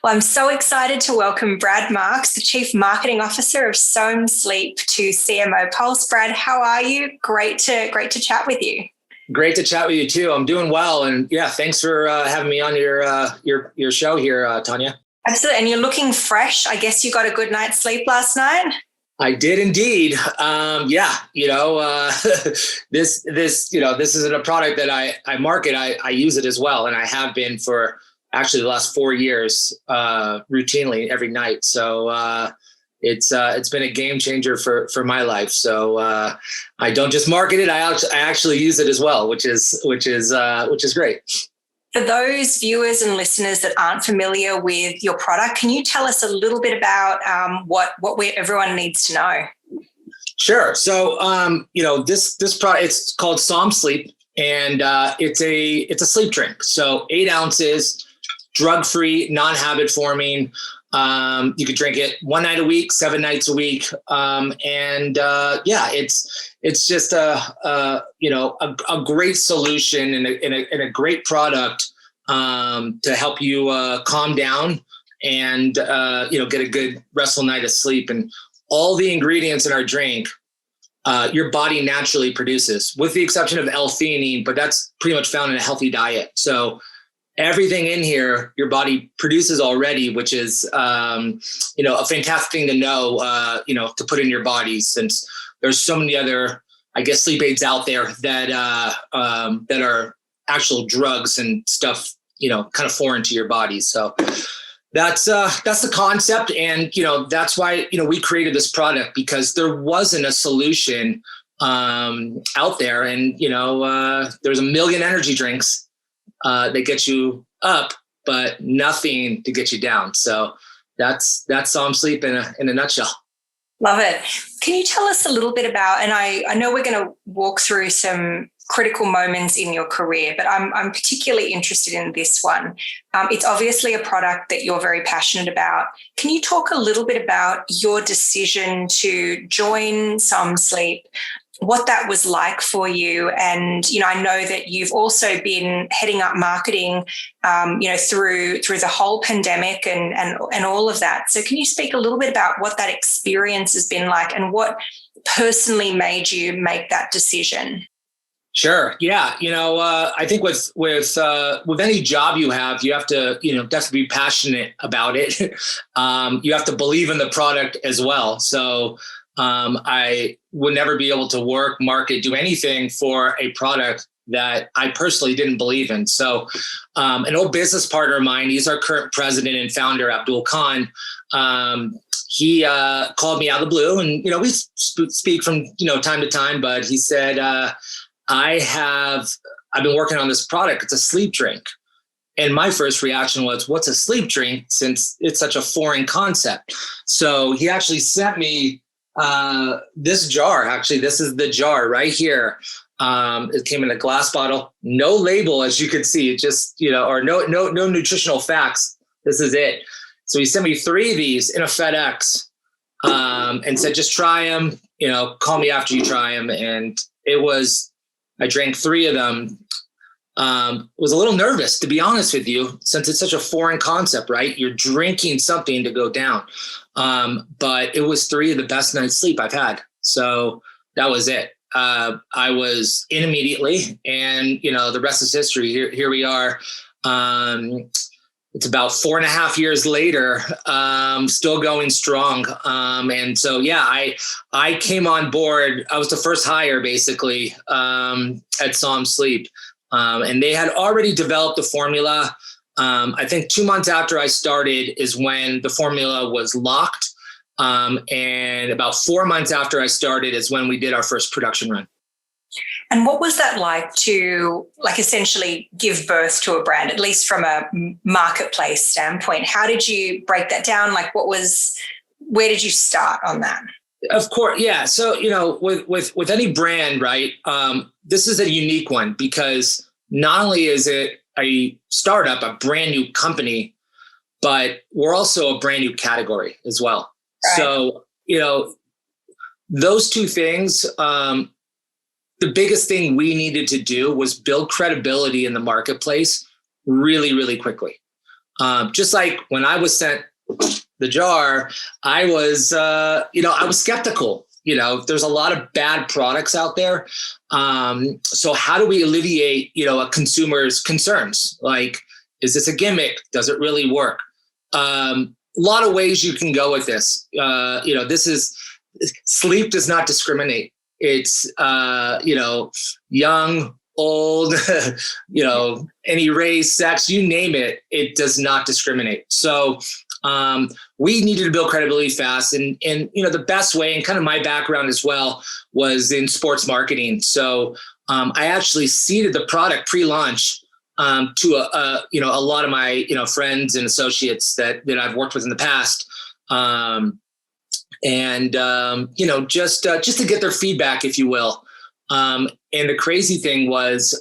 Well, I'm so excited to welcome Brad Marks, the Chief Marketing Officer of SOM Sleep, to CMO Pulse. Brad, how are you? Great to chat with you. Great to chat with you too. I'm doing well, and yeah, thanks for having me on your show here, Tania. Absolutely, and you're looking fresh. I guess you got a good night's sleep last night. I did indeed. This isn't a product that I market. I use it as well, and I have been for actually the last 4 years, routinely every night. So it's been a game changer for my life. So I don't just market it; I actually use it as well, which is great. For those viewers and listeners that aren't familiar with your product, can you tell us a little bit about what everyone needs to know? Sure. So this product, it's called SOM Sleep, and it's a sleep drink. So 8 ounces, drug-free, non-habit forming. You could drink it 1 night a week, 7 nights a week. It's just a great solution and a great product to help you calm down and get a good restful night of sleep. And all the ingredients in our drink, your body naturally produces, with the exception of L-theanine, but that's pretty much found in a healthy diet. So everything in here, your body produces already, which is, a fantastic thing to know, to put in your body, since there's so many other, I guess, sleep aids out there that are actual drugs and stuff, kind of foreign to your body. So that's the concept. And, that's why, we created this product, because there wasn't a solution out there. And, there's a million energy drinks that get you up, but nothing to get you down. So that's SOM Sleep in a nutshell. Love it. Can you tell us a little bit about, and I know we're going to walk through some critical moments in your career, but I'm particularly interested in this one. It's obviously a product that you're very passionate about. Can you talk a little bit about your decision to join SOM Sleep, what that was like for you? And, I know that you've also been heading up marketing, through the whole pandemic and all of that. So can you speak a little bit about what that experience has been like and what personally made you make that decision? Sure. Yeah. I think with any job you have to, definitely be passionate about it. You have to believe in the product as well. So I would never be able to work, market, do anything for a product that I personally didn't believe in. So an old business partner of mine, he's our current president and founder, Abdul Khan. He called me out of the blue, and, we speak from, time to time, but he said, I've been working on this product. It's a sleep drink. And my first reaction was, what's a sleep drink, since it's such a foreign concept? So he actually sent me this jar. Actually, this is the jar right here. It came in a glass bottle, no label, as you can see. It just, or no nutritional facts. This is it. So he sent me 3 of these in a FedEx, and said, just try them, call me after you try them. And I drank 3 of them. Was a little nervous, to be honest with you, since it's such a foreign concept, right? You're drinking something to go down. But it was 3 of the best nights sleep I've had. So that was it. I was in immediately, and, the rest is history. Here we are. It's about 4.5 years later, still going strong. And so, yeah, I came on board. I was the first hire, basically, at SOM Sleep. And they had already developed the formula. I think 2 months after I started is when the formula was locked. And about 4 months after I started is when we did our first production run. And what was that like to, essentially give birth to a brand, at least from a marketplace standpoint? How did you break that down? Where did you start on that? Of course. Yeah. So, with any brand, right, this is a unique one, because not only is it a startup, a brand new company, but we're also a brand new category as well. Right. So, those 2 things, the biggest thing we needed to do was build credibility in the marketplace really, really quickly. Just like when I was sent the jar, I was, I was skeptical. There's a lot of bad products out there. So how do we alleviate, a consumer's concerns? Like, is this a gimmick? Does it really work? A lot of ways you can go with this. Sleep does not discriminate. It's, young, old, any race, sex, you name it, it does not discriminate. So we needed to build credibility fast. And the best way, and kind of my background as well, was in sports marketing. So I actually seeded the product pre-launch to a lot of my, friends and associates that I've worked with in the past. Just to get their feedback, if you will. And the crazy thing was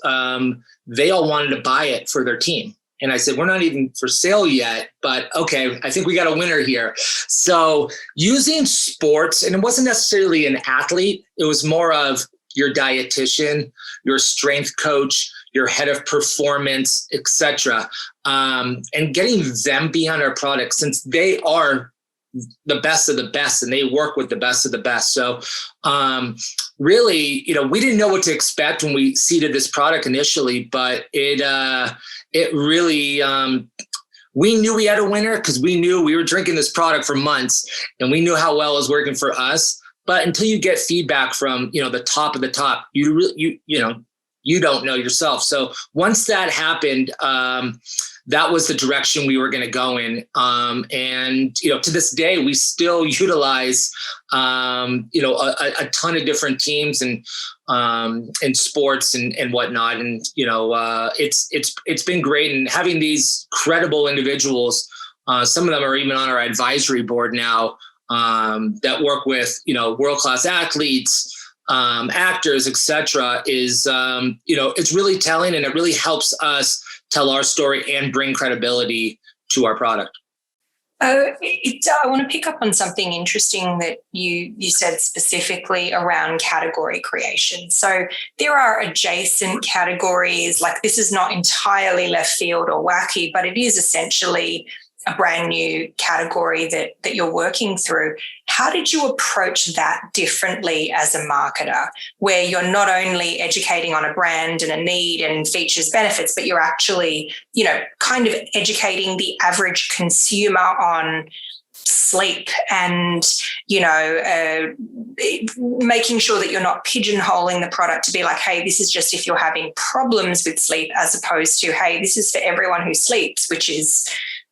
they all wanted to buy it for their team. And I said, we're not even for sale yet, but okay, I think we got a winner here. So using sports, and it wasn't necessarily an athlete, it was more of your dietitian, your strength coach, your head of performance, etc. And getting them behind our product, since they are the best of the best and they work with the best of the best. So really, we didn't know what to expect when we seeded this product initially, but it really, we knew we had a winner because we knew we were drinking this product for months and we knew how well it was working for us. But until you get feedback from, the top of the top, you don't know yourself. So once that happened, that was the direction we were going to go in. And to this day, we still utilize, a ton of different teams and sports and whatnot. And, it's been great. And having these credible individuals, some of them are even on our advisory board now, that work with, world-class athletes, actors, etc. is, it's really telling, and it really helps us tell our story and bring credibility to our product. I want to pick up on something interesting that you said specifically around category creation. So there are adjacent categories, like this is not entirely left field or wacky, but it is essentially a brand new category that you're working through. How did you approach that differently as a marketer, where you're not only educating on a brand and a need and features, benefits, but you're actually, kind of educating the average consumer on sleep and, making sure that you're not pigeonholing the product to be like, hey, this is just if you're having problems with sleep, as opposed to, hey, this is for everyone who sleeps, which is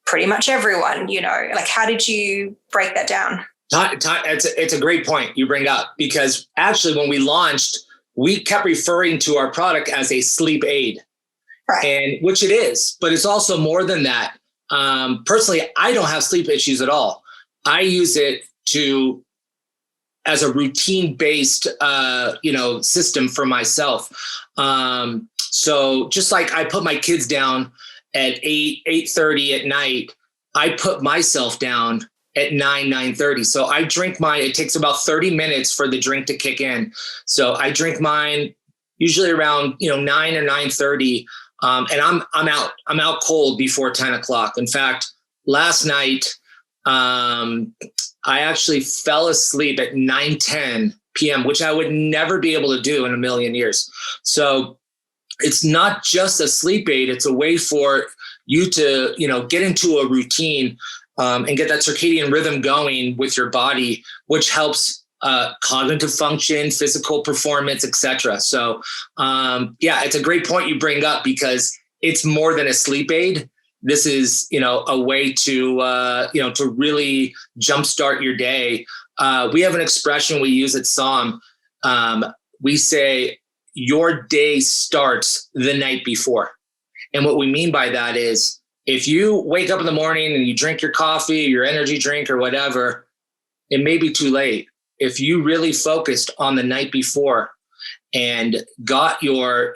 pretty much everyone, like how did you break that down? It's a great point you bring up, because actually when we launched, we kept referring to our product as a sleep aid, right? And which it is, but it's also more than that. Personally, I don't have sleep issues at all. I use it as a routine-based, system for myself. So just like I put my kids down at 8:30 at night, I put myself down at 9:30. So I drink mine. It takes about 30 minutes for the drink to kick in. So I drink mine usually around 9 or 9:30, and I'm out cold before 10 o'clock. In fact, last night I actually fell asleep at 9:10 p.m., which I would never be able to do in a million years. So it's not just a sleep aid. It's a way for you to, get into a routine and get that circadian rhythm going with your body, which helps cognitive function, physical performance, etc. So, it's a great point you bring up, because it's more than a sleep aid. This is, a way to, to really jumpstart your day. We have an expression we use at SOM. We say, your day starts the night before. And what we mean by that is, if you wake up in the morning and you drink your coffee, your energy drink or whatever, it may be too late. If you really focused on the night before and got your,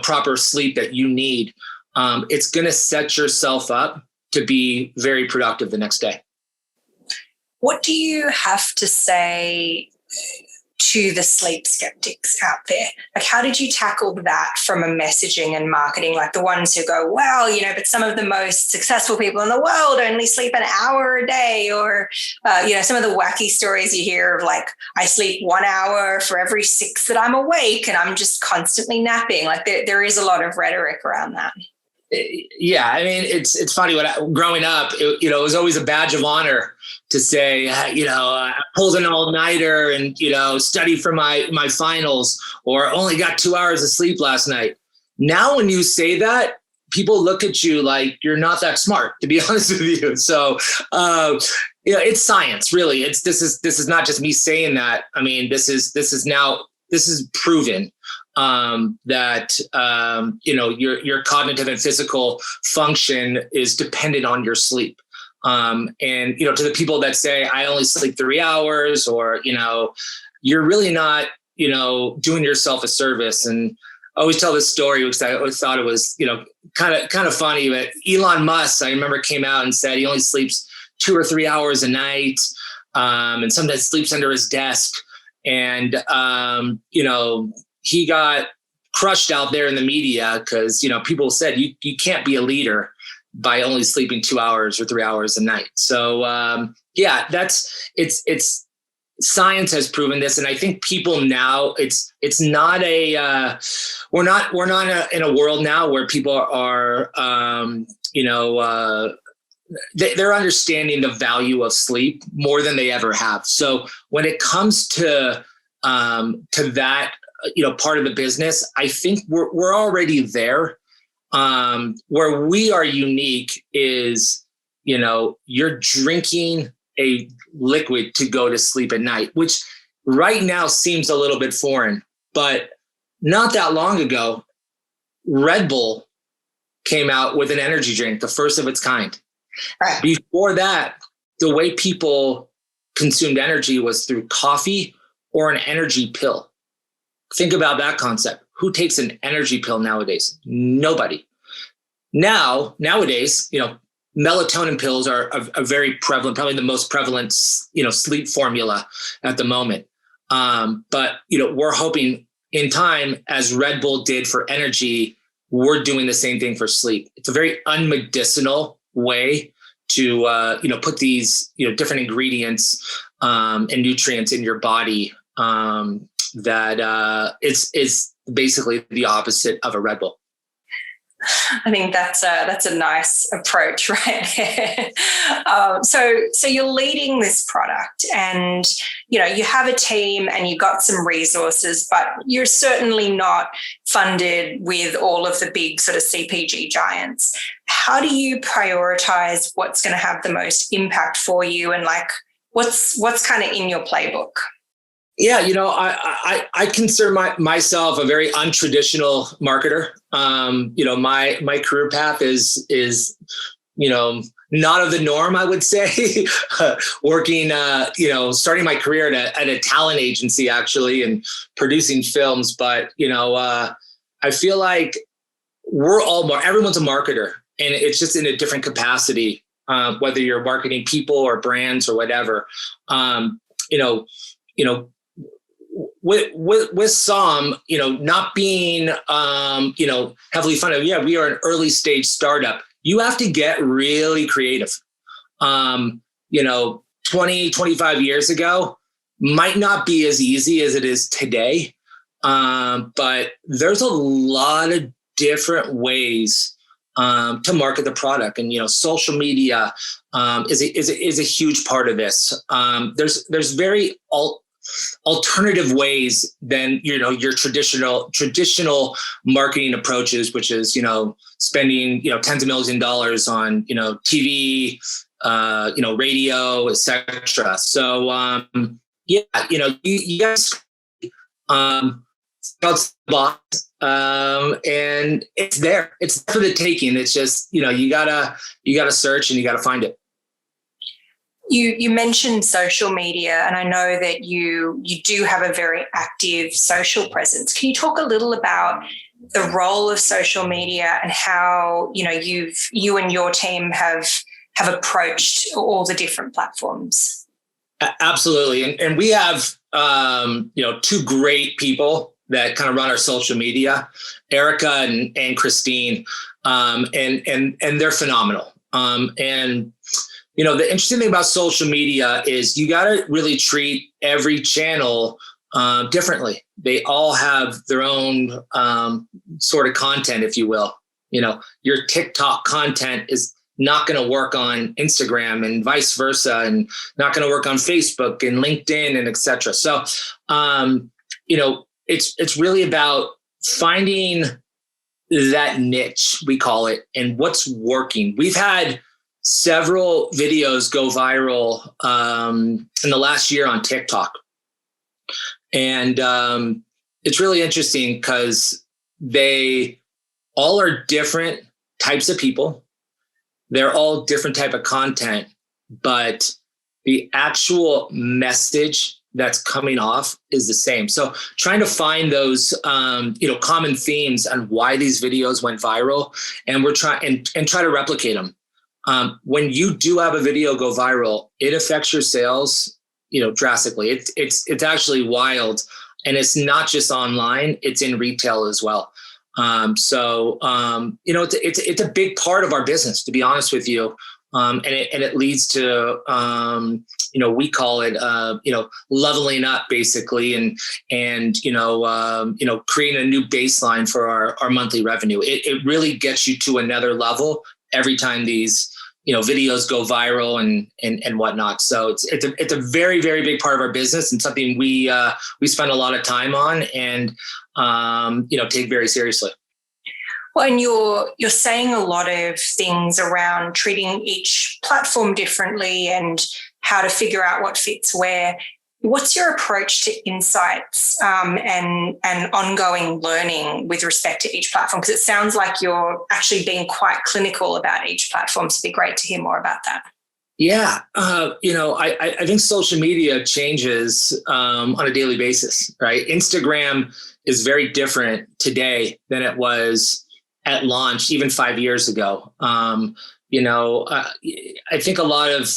proper sleep that you need, it's going to set yourself up to be very productive the next day. What do you have to say to the sleep skeptics out there? Like, how did you tackle that from a messaging and marketing? Like the ones who go, well, but some of the most successful people in the world only sleep an hour a day, or, some of the wacky stories you hear of like, I sleep 1 hour for every 6 that I'm awake and I'm just constantly napping. Like there is a lot of rhetoric around that. Yeah, I mean, it's funny. Growing up, it was always a badge of honor to say, I pulled an all-nighter and studied for my finals, or only got 2 hours of sleep last night. Now, when you say that, people look at you like you're not that smart, to be honest with you. So, it's science, really. This is not just me saying that. I mean, this is proven. That your cognitive and physical function is dependent on your sleep. And to the people that say I only sleep 3 hours, or you're really not doing yourself a service. And I always tell this story, which I always thought it was kind of funny. But Elon Musk, I remember, came out and said he only sleeps 2 or 3 hours a night, and sometimes sleeps under his desk. And he got crushed out there in the media because, people said you can't be a leader by only sleeping 2 hours or 3 hours a night. So, it's science has proven this. And I think people now, it's not we're not in a world now where people are, they're understanding the value of sleep more than they ever have. So when it comes to that, part of the business, I think we're already there. Where we are unique is, you're drinking a liquid to go to sleep at night, which right now seems a little bit foreign, but not that long ago, Red Bull came out with an energy drink, the first of its kind. Right. Before that, the way people consumed energy was through coffee or an energy pill. Think about that concept. Who takes an energy pill nowadays? Nobody. Nowadays, melatonin pills are very prevalent, probably the most prevalent, sleep formula at the moment. But we're hoping in time, as Red Bull did for energy, we're doing the same thing for sleep. It's a very unmedicinal way to, put these, different ingredients and nutrients in your body. That it's basically the opposite of a Red Bull. I think that's a nice approach, right? So you're leading this product, and you have a team and you got some resources, but you're certainly not funded with all of the big sort of CPG giants. How do you prioritize what's going to have the most impact for you, and like what's kind of in your playbook? Yeah, I consider myself a very untraditional marketer. My career path is not of the norm, I would say. Working, starting my career at a talent agency, actually, and producing films. But I feel like everyone's a marketer, and it's just in a different capacity. Whether you're marketing people or brands or whatever, with SOM, not being, heavily funded. Yeah, we are an early stage startup. You have to get really creative. 20, 25 years ago might not be as easy as it is today. But there's a lot of different ways to market the product, and social media is a huge part of this. There's very alternative ways than your traditional marketing approaches, which is spending tens of millions of dollars on TV, radio, etc. So you guys outside the box, and it's there. It's for the taking. It's just you gotta search and you gotta find it. You mentioned social media, and I know that you do have a very active social presence. Can you talk a little about the role of social media and how you and your team have approached all the different platforms? Absolutely. And we have, two great people that kind of run our social media, Erica and Christine, and they're phenomenal. The interesting thing about social media is you got to really treat every channel differently. They all have their own sort of content, if you will. Your TikTok content is not going to work on Instagram and vice versa, and not going to work on Facebook and LinkedIn and et cetera. So, it's really about finding that niche, we call it, and what's working. We've had several videos go viral in the last year on TikTok. And it's really interesting because they all are different types of people. They're all different type of content, but the actual message that's coming off is the same. So trying to find those, common themes on why these videos went viral, and we're trying and try to replicate them. When you do have a video go viral, it affects your sales, drastically. It's actually wild, and it's not just online; it's in retail as well. It's a big part of our business, to be honest with you. And it leads to, we call it, leveling up basically, and creating a new baseline for our monthly revenue. It really gets you to another level every time these, videos go viral and whatnot. So it's a very, very big part of our business, and something we spend a lot of time on and, take very seriously. Well, and you're saying a lot of things around treating each platform differently and how to figure out what fits where. What's your approach to insights and ongoing learning with respect to each platform? Because it sounds like you're actually being quite clinical about each platform. So it'd be great to hear more about that. Yeah. I think social media changes on a daily basis, right? Instagram is very different today than it was at launch, even 5 years ago. I think a lot of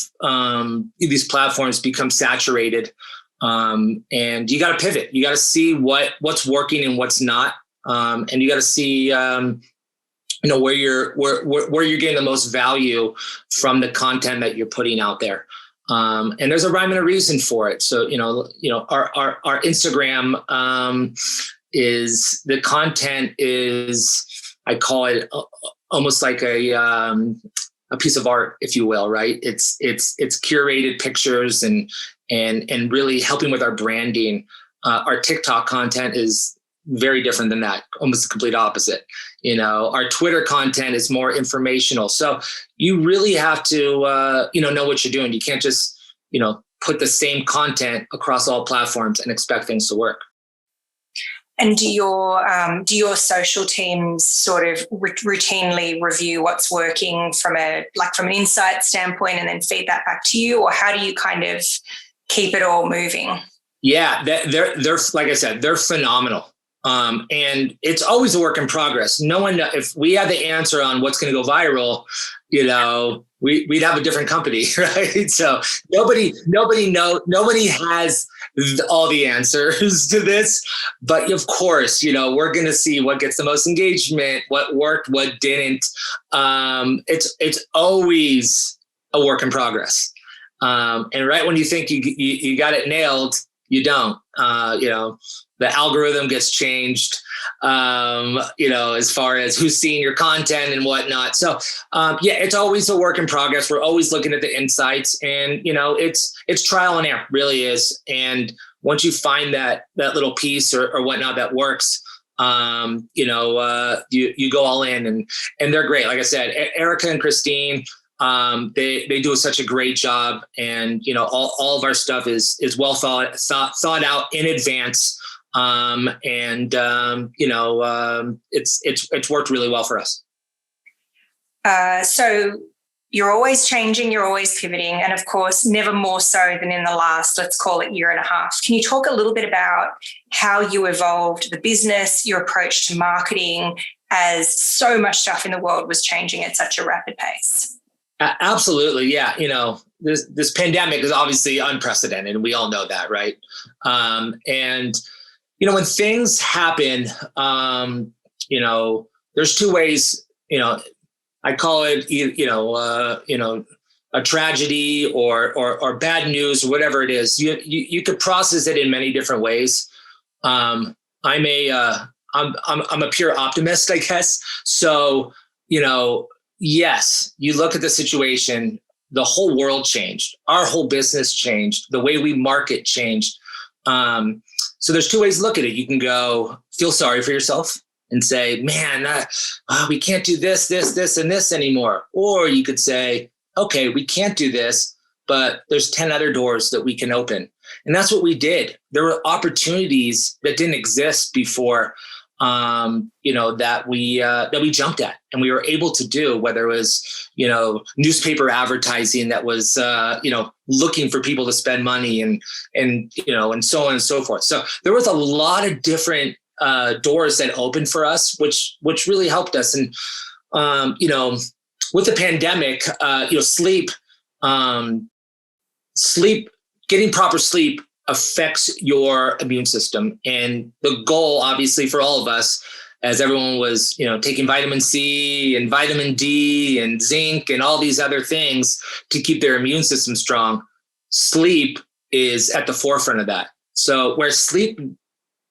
these platforms become saturated, and you got to pivot. You got to see what's working and what's not, and you got to see where you're getting the most value from the content that you're putting out there. And there's a rhyme and a reason for it. So our Instagram is the content is, I call it almost like a piece of art, if you will, right? It's curated pictures and really helping with our branding. Our TikTok content is very different than that, almost the complete opposite. Our Twitter content is more informational. So you really have to, know what you're doing. You can't just, put the same content across all platforms and expect things to work. And do your social teams sort of routinely review what's working from an insight standpoint and then feed that back to you, or how do you kind of keep it all moving? Yeah, they're like I said, they're phenomenal. And it's always a work in progress. No one, if we had the answer on what's going to go viral, we'd have a different company, right? So nobody has all the answers to this, but of course, we're going to see what gets the most engagement, what worked, what didn't. It's always a work in progress. And right when you think you got it nailed, you don't. The algorithm gets changed, as far as who's seeing your content and whatnot. So, it's always a work in progress. We're always looking at the insights, and, it's trial and error, really is. And once you find that little piece or whatnot that works, you go all in, and they're great. Like I said, Erica and Christine, they do such a great job, and all of our stuff is well thought out in advance, it's worked really well for us. So you're always changing, you're always pivoting, and of course, never more so than in the last, let's call it, year and a half. Can you talk a little bit about how you evolved the business, your approach to marketing, as so much stuff in the world was changing at such a rapid pace? Absolutely. Yeah. this pandemic is obviously unprecedented, and we all know that, right? And when things happen, there's two ways. I call it a tragedy or bad news, whatever it is. You could process it in many different ways. I'm a pure optimist, I guess. So yes, you look at the situation. The whole world changed. Our whole business changed. The way we market changed. So there's two ways to look at it. You can go feel sorry for yourself and say, man, we can't do this, and this anymore. Or you could say, okay, we can't do this, but there's 10 other doors that we can open. And that's what we did. There were opportunities that didn't exist before, that we jumped at and we were able to do, whether it was, newspaper advertising that was, looking for people to spend money and so on and so forth. So there was a lot of different doors that opened for us, which really helped us. And, with the pandemic, sleep, getting proper sleep affects your immune system. And the goal, obviously, for all of us, as everyone was, taking vitamin C and vitamin D and zinc and all these other things to keep their immune system strong, sleep is at the forefront of that. So where sleep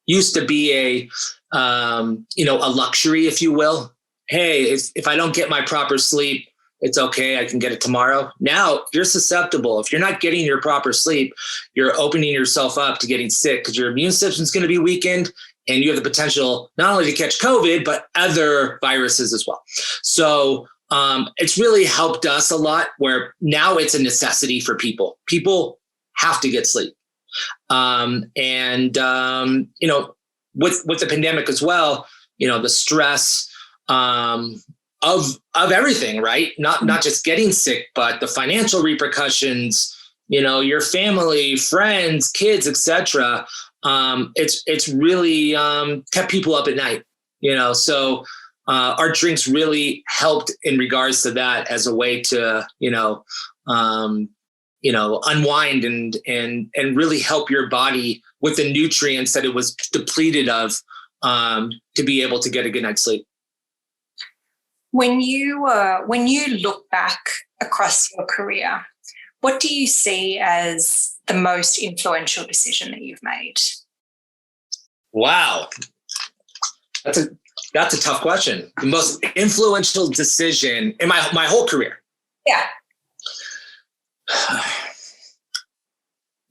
used to be a luxury, if you will. Hey, if I don't get my proper sleep, it's okay, I can get it tomorrow. Now you're susceptible. If you're not getting your proper sleep, you're opening yourself up to getting sick because your immune system is going to be weakened and you have the potential not only to catch COVID, but other viruses as well. So it's really helped us a lot where now it's a necessity for people. People have to get sleep. With the pandemic as well, the stress of everything, right? Not just getting sick, but the financial repercussions, your family, friends, kids, etc. It's really kept people up at night, So our drinks really helped in regards to that as a way to, unwind and really help your body with the nutrients that it was depleted of to be able to get a good night's sleep. When you look back across your career, what do you see as the most influential decision that you've made? Wow, that's a tough question. The most influential decision in my whole career. Yeah.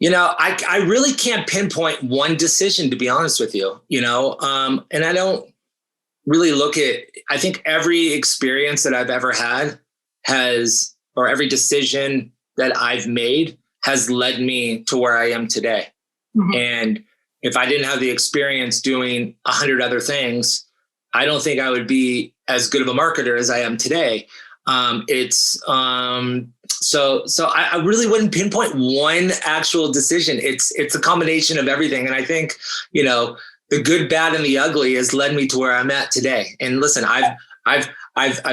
I really can't pinpoint one decision, to be honest with you. And I don't really look at, I think every experience that I've ever had or every decision that I've made has led me to where I am today. Mm-hmm. And if I didn't have the experience doing 100 other things, I don't think I would be as good of a marketer as I am today. So I really wouldn't pinpoint one actual decision. It's a combination of everything. And I think, the good, bad, and the ugly has led me to where I'm at today. And listen, I've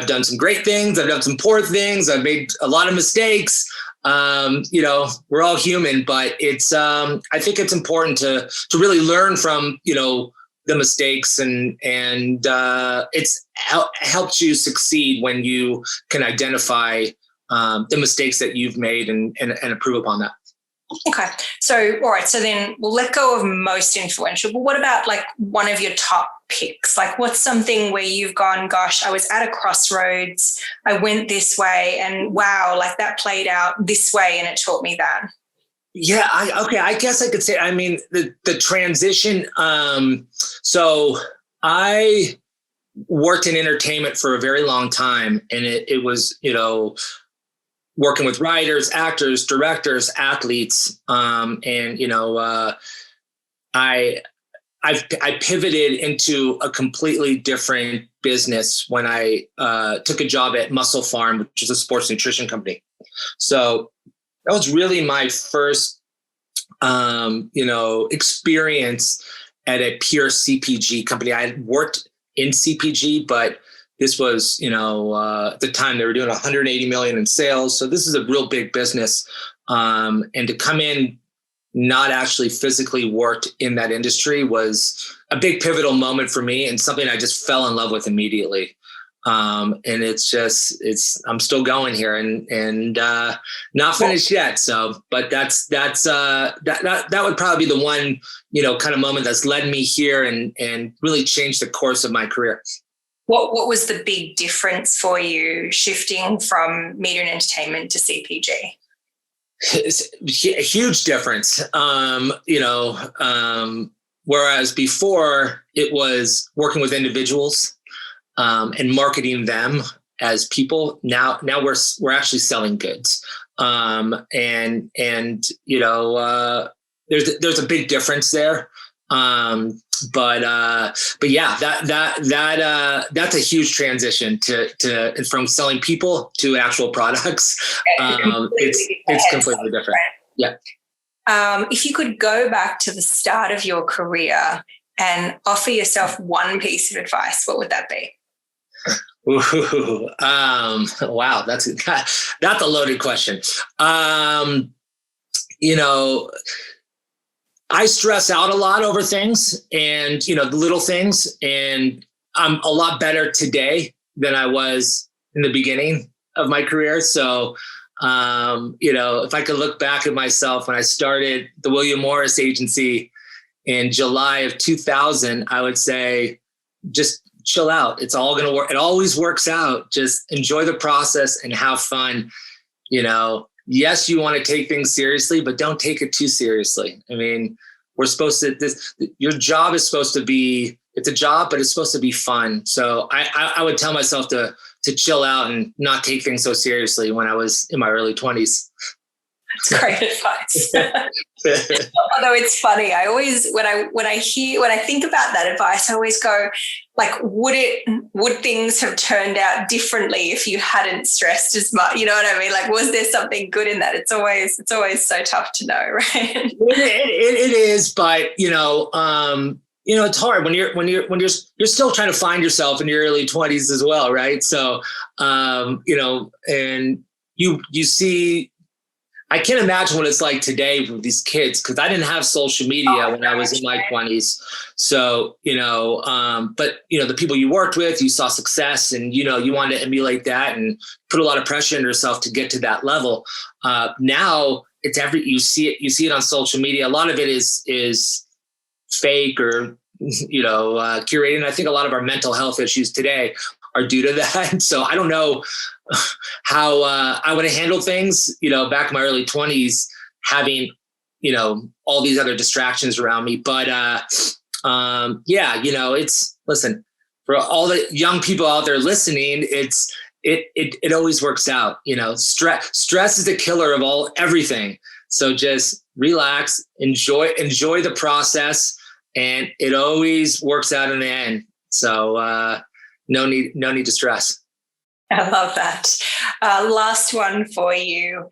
done some great things. I've done some poor things. I've made a lot of mistakes. We're all human, but it's, I think it's important to really learn from, the mistakes and it's helped you succeed when you can identify the mistakes that you've made and improve upon that. Okay. So, all right. So then we'll let go of most influential, but what about like one of your top picks? Like what's something where you've gone, gosh, I was at a crossroads, I went this way and wow, like that played out this way and it taught me that. Yeah. I guess I could say, the transition. So I worked in entertainment for a very long time and it was, working with writers, actors, directors, athletes. I pivoted into a completely different business when I took a job at Muscle Farm, which is a sports nutrition company. So that was really my first, experience at a pure CPG company. I had worked in CPG, but This was, at the time they were doing 180 million in sales. So this is a real big business. And to come in, not actually physically worked in that industry was a big pivotal moment for me and something I just fell in love with immediately. And I'm still going here and not finished yet. So, but that would probably be the one, kind of moment that's led me here and really changed the course of my career. What was the big difference for you shifting from media and entertainment to CPG? It's a huge difference. Whereas before it was working with individuals, and marketing them as people. Now we're actually selling goods. There's a big difference there. But yeah, that's a huge transition to from selling people to actual products. It's completely different. Yeah. If you could go back to the start of your career and offer yourself one piece of advice, what would that be? Ooh, wow, that's a loaded question. I stress out a lot over things and, the little things, and I'm a lot better today than I was in the beginning of my career. So, if I could look back at myself when I started the William Morris agency in July of 2000, I would say, just chill out. It's all going to work. It always works out. Just enjoy the process and have fun. Yes, you want to take things seriously, but don't take it too seriously. I mean, your job is supposed to be, it's a job, but it's supposed to be fun. So I would tell myself to chill out and not take things so seriously when I was in my early 20s. That's great advice. Although it's funny, I always, when I think about that advice, I always go, like, would things have turned out differently if you hadn't stressed as much? You know what I mean? Like, was there something good in that? It's always so tough to know, right? It is, but it's hard when you're still trying to find yourself in your early 20s as well, right? So, and you see. I can't imagine what it's like today with these kids, because I didn't have social media when I was in my 20s. So, but the people you worked with, you saw success and, you wanted to emulate that and put a lot of pressure on yourself to get to that level. Now it's you see it on social media. A lot of it is fake or, curated. And I think a lot of our mental health issues today are due to that. So I don't know how I would have handled things, back in my early 20s, having, all these other distractions around me. But listen, for all the young people out there listening, it always works out. Stress is the killer of everything. So just relax, enjoy the process, and it always works out in the end. So no need to stress. I love that. Last one for you.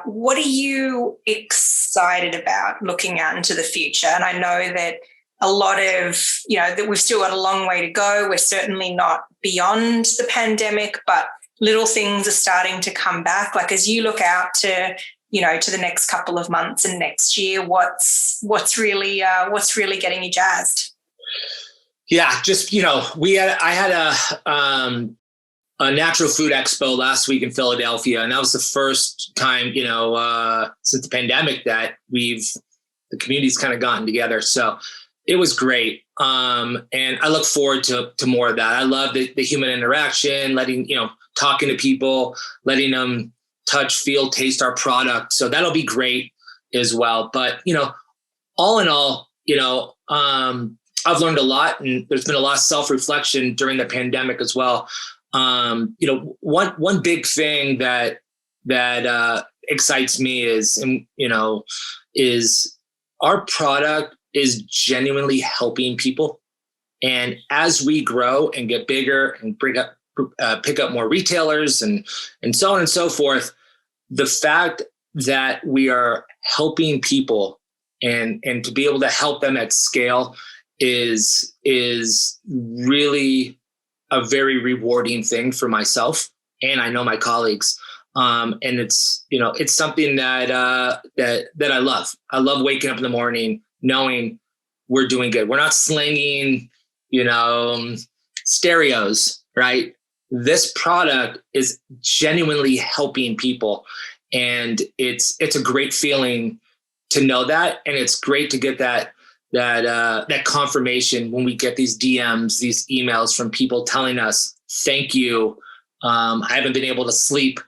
What are you excited about looking out into the future? And I know that a lot of, that we've still got a long way to go. We're certainly not beyond the pandemic, but little things are starting to come back. Like, as you look out to, to the next couple of months and next year, what's really getting you jazzed? Yeah, just, I had a natural food expo last week in Philadelphia. And that was the first time, since the pandemic that the community's kind of gotten together. So it was great. And I look forward to more of that. I love the human interaction, talking to people, letting them touch, feel, taste our product. So that'll be great as well. But, all in all, I've learned a lot, and there's been a lot of self-reflection during the pandemic as well. One big thing that excites me is our product is genuinely helping people. And as we grow and get bigger and pick up more retailers and so on and so forth, the fact that we are helping people and to be able to help them at scale is really a very rewarding thing for myself, and I know my colleagues. And it's, it's something that I love. I love waking up in the morning knowing we're doing good. We're not slinging, stereos, right? This product is genuinely helping people. And it's a great feeling to know that. And it's great to get that confirmation when we get these DMs, these emails from people telling us, thank you. I haven't been able to sleep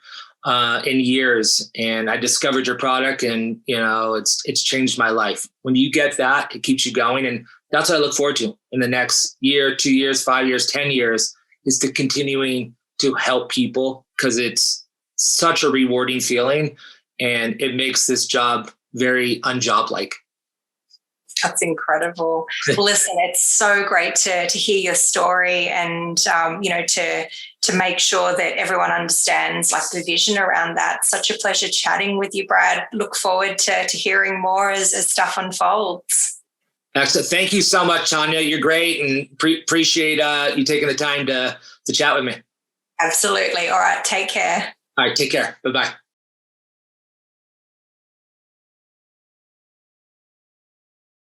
in years, and I discovered your product, and it's changed my life. When you get that, it keeps you going. And that's what I look forward to in the next year, 2 years, 5 years, 10 years, is to continuing to help people, because it's such a rewarding feeling, and it makes this job very unjob-like. That's incredible. Well, listen, it's so great to hear your story, and to make sure that everyone understands like the vision around that. Such a pleasure chatting with you, Brad. Look forward to hearing more as stuff unfolds. Excellent. Thank you so much, Tania. You're great, and appreciate you taking the time to chat with me. Absolutely. All right. Take care. All right. Take care. Bye-bye.